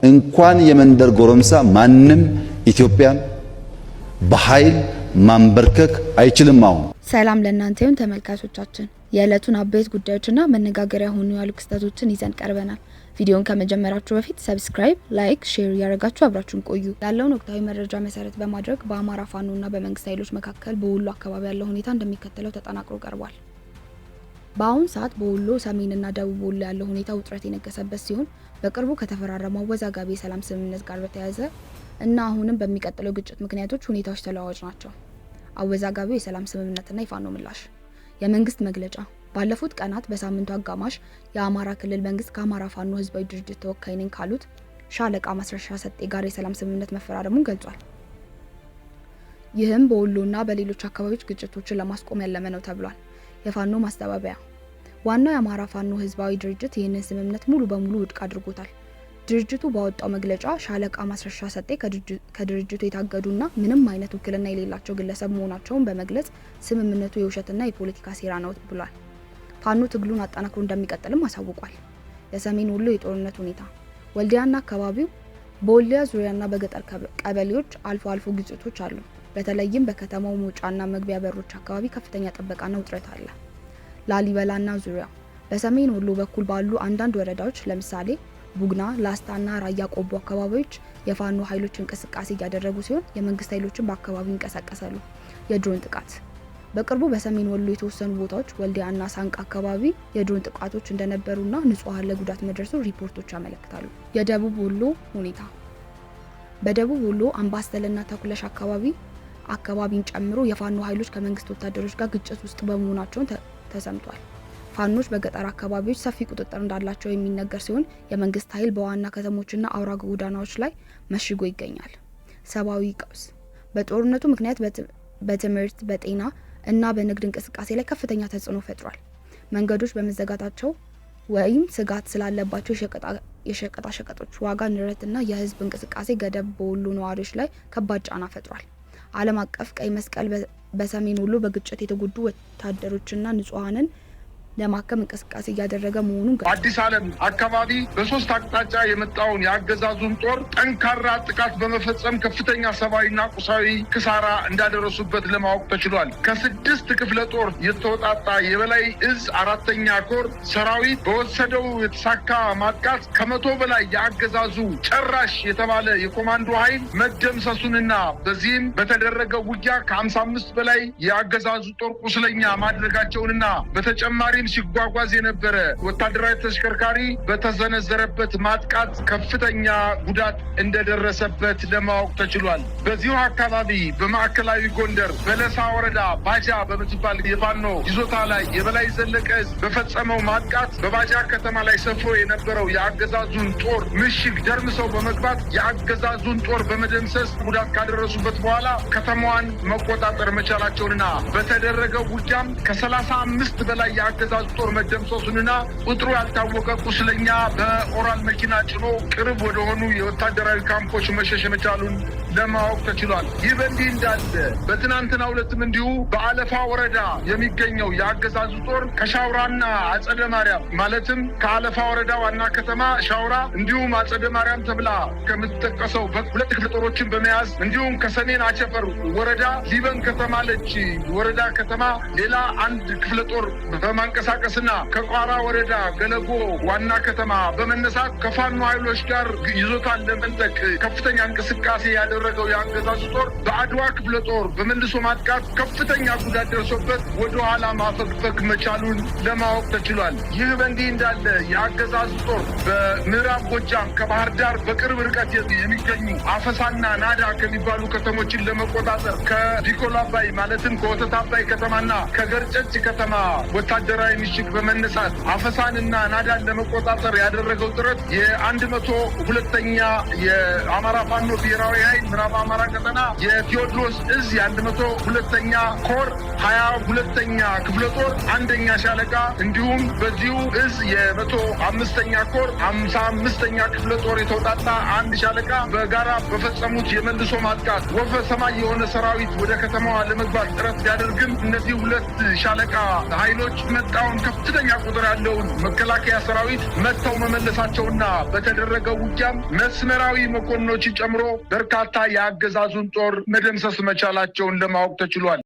እንኳን የመንደር ጎረምሳ ማንም ኢትዮጵያን በኃይል ማንበርከክ አይችልም። አሁን ሰላም ለእናንተ ይሁን ተመልካቾቻችን፣ የዕለቱን አበይት ጉዳዮችና መነጋገሪያ ሆኑ ያሉ ክስተቶችን ይዘን ቀርበናል። ቪዲዮን ከመጀመራችሁ በፊት ሰብስክራይብ፣ ላይክ፣ ሼር ያደረጋችሁ አብራችሁን ቆዩ። ያለውን ወቅታዊ መረጃ መሰረት በማድረግ በአማራ ፋኖና በመንግስት ኃይሎች መካከል በወሎ አካባቢ ያለው ሁኔታ እንደሚከተለው ተጠናክሮ ቀርቧል። በአሁን ሰዓት በወሎ ሰሜንና ደቡብ ወሎ ያለው ሁኔታ ውጥረት የነገሰበት ሲሆን በቅርቡ ከተፈራረመው አወዛጋቢ የሰላም ስምምነት ጋር በተያያዘ እና አሁንም በሚቀጥለው ግጭት ምክንያቶች ሁኔታዎች ተለዋዋጭ ናቸው። አወዛጋቢው የሰላም ስምምነትና የፋኖ ምላሽ። የመንግስት መግለጫ። ባለፉት ቀናት በሳምንቱ አጋማሽ የአማራ ክልል መንግስት ከአማራ ፋኖ ህዝባዊ ድርጅት ተወካይ ነኝ ካሉት ሻለቃ ማስረሻ ሰጤ ጋር የሰላም ስምምነት መፈራረሙን ገልጿል። ይህም በወሎና በሌሎች አካባቢዎች ግጭቶችን ለማስቆም ያለመ ነው ተብሏል። የፋኖ ማስተባበያ። ዋናው የአማራ ፋኖ ህዝባዊ ድርጅት ይህንን ስምምነት ሙሉ በሙሉ ውድቅ አድርጎታል። ድርጅቱ ባወጣው መግለጫ ሻለቃ ማስረሻ ሰጤ ከድርጅቱ የታገዱና ምንም አይነት ውክልና የሌላቸው ግለሰብ መሆናቸውን በመግለጽ ስምምነቱ የውሸትና የፖለቲካ ሴራ ነው ብሏል። ፋኖ ትግሉን አጠናክሮ እንደሚቀጥልም አሳውቋል። የሰሜን ወሎ የጦርነት ሁኔታ። ወልዲያና አካባቢው። በወልዲያ ዙሪያና በገጠር ቀበሌዎች አልፎ አልፎ ግጭቶች አሉ። በተለይም በከተማው መውጫና መግቢያ በሮች አካባቢ ከፍተኛ ጥበቃና ውጥረት አለ። ላሊበላና ዙሪያ። በሰሜን ወሎ በኩል ባሉ አንዳንድ ወረዳዎች ለምሳሌ ቡግና፣ ላስታና ራያ ቆቦ አካባቢዎች የፋኖ ኃይሎች እንቅስቃሴ እያደረጉ ሲሆን የመንግስት ኃይሎችን በአካባቢው ይንቀሳቀሳሉ። የድሮን ጥቃት። በቅርቡ በሰሜን ወሎ የተወሰኑ ቦታዎች ወልዲያና ሳንቃ አካባቢ የድሮን ጥቃቶች እንደነበሩና ንጹሃን ላይ ጉዳት መድረሱ ሪፖርቶች ያመለክታሉ። የደቡብ ወሎ ሁኔታ። በደቡብ ወሎ አምባሰልና ተኩለሽ አካባቢን ጨምሮ የፋኖ ኃይሎች ከመንግስት ወታደሮች ጋር ግጭት ውስጥ በመሆናቸው ተሰምቷል። ፋኖች በገጠር አካባቢዎች ሰፊ ቁጥጥር እንዳላቸው የሚነገር ሲሆን የመንግስት ኃይል በዋና ከተሞችና አውራ ጎዳናዎች ላይ መሽጎ ይገኛል። ሰብአዊ ቀውስ። በጦርነቱ ምክንያት በትምህርት፣ በጤና እና በንግድ እንቅስቃሴ ላይ ከፍተኛ ተጽዕኖ ፈጥሯል። መንገዶች በመዘጋታቸው ወይም ስጋት ስላለባቸው የሸቀጣ ሸቀጦች ዋጋ ንረትና የህዝብ እንቅስቃሴ ገደብ በወሎ ነዋሪዎች ላይ ከባድ ጫና ፈጥሯል። ዓለም አቀፍ ቀይ መስቀል በሰሜን ወሎ በግጭት የተጎዱ ወታደሮችና ንጹሃንን ለማከም እንቅስቃሴ እያደረገ መሆኑን አዲስ ዓለም አካባቢ በሶስት አቅጣጫ የመጣውን የአገዛዙን ጦር ጠንካራ ጥቃት በመፈጸም ከፍተኛ ሰብአዊና ቁሳዊ ክሳራ እንዳደረሱበት ለማወቅ ተችሏል። ከ6 ክፍለ ጦር የተወጣጣ የበላይ እዝ 4ኛ ኮር ሰራዊት በወሰደው የተሳካ ማጥቃት ከ100 በላይ የአገዛዙ ጨራሽ የተባለ የኮማንዶ ኃይል መደምሰሱንና በዚህም በተደረገው ውጊያ ከ55 በላይ የአገዛዙ ጦር ቁስለኛ ማድረጋቸውንና በተጨማሪ ሲጓጓዝ የነበረ ወታደራዊ ተሽከርካሪ በተሰነዘረበት ማጥቃት ከፍተኛ ጉዳት እንደደረሰበት ለማወቅ ተችሏል። በዚሁ አካባቢ በማዕከላዊ ጎንደር በለሳ ወረዳ ባጃ በምትባል የፋኖ ይዞታ ላይ የበላይ ዘለቀ በፈጸመው ማጥቃት በባጃ ከተማ ላይ ሰፍሮ የነበረው የአገዛዙን ጦር ምሽግ ደርምሰው በመግባት የአገዛዙን ጦር በመደምሰስ ጉዳት ካደረሱበት በኋላ ከተማዋን መቆጣጠር መቻላቸውንና በተደረገው ውጊያም ከ35 በላይ የአገዛዙ ጦር መደምሰሱንና ቁጥሩ ያልታወቀ ቁስለኛ በኦራል መኪና ጭኖ ቅርብ ወደሆኑ የወታደራዊ ካምፖች መሸሽ መቻሉን ለማወቅ ተችሏል። ይህ በእንዲህ እንዳለ በትናንትናው ዕለትም እንዲሁ በአለፋ ወረዳ የሚገኘው የአገዛዙ ጦር ከሻውራና አጸደ ማርያም ማለትም ከአለፋ ወረዳ ዋና ከተማ ሻውራ እንዲሁም አጸደ ማርያም ተብላ ከምትጠቀሰው 2 ክፍለ ጦሮችን በመያዝ እንዲሁም ከሰሜን አቸፈር ወረዳ ሊበን ከተማለች ወረዳ ከተማ ሌላ 1 ክፍለ ጦር በማንቀሳቀስና ከቋራ ወረዳ ገለጎ ዋና ከተማ በመነሳት ከፋኖ ኃይሎች ጋር ይዞታን ለመንጠቅ ከፍተኛ እንቅስቃሴ ያደረገው የአገዛዙ ጦር በአድዋ ክፍለ ጦር በመልሶ ማጥቃት ከፍተኛ ጉዳት ደርሶበት ወደ ኋላ ማፈግፈግ መቻሉን ለማወቅ ተችሏል። ይህ በእንዲህ እንዳለ የአገዛዙ ጦር በምዕራብ ጎጃም ከባህር ዳር በቅርብ ርቀት የሚገኙ አፈሳና ናዳ ከሚባሉ ከተሞችን ለመቆጣጠር ከዲኮሎ አባይ ማለትም ከወተት አባይ ከተማና ከገርጨጭ ከተማ ወታደራዊ ምሽግ በመነሳት አፈሳንና ናዳን ለመቆጣጠር ያደረገው ጥረት የ102ኛ የአማራ ፋኖ ብሔራዊ ኃይል ምዕራብ አማራ ቀጠና የቴዎድሮስ እዝ የ102ኛ ኮር 22ኛ ክፍለ ጦር 1ኛ ሻለቃ እንዲሁም በዚሁ እዝ የ105ኛ ኮር 55ኛ ክፍለ ጦር የተውጣጣ አንድ ሻለቃ በጋራ በፈጸሙት የመልሶ ማጥቃት ወፈ ሰማይ የሆነ ሰራዊት ወደ ከተማዋ ለመግባት ጥረት ቢያደርግም እነዚህ ሁለት ሻለቃ ኃይሎች መጣውን ከፍተኛ ቁጥር ያለውን መከላከያ ሰራዊት መጥተው መመለሳቸውና በተደረገው ውጊያም መስመራዊ መኮንኖችን ጨምሮ በርካታ የአገዛዙን ጦር መደምሰስ መቻላቸውን ለማወቅ ተችሏል።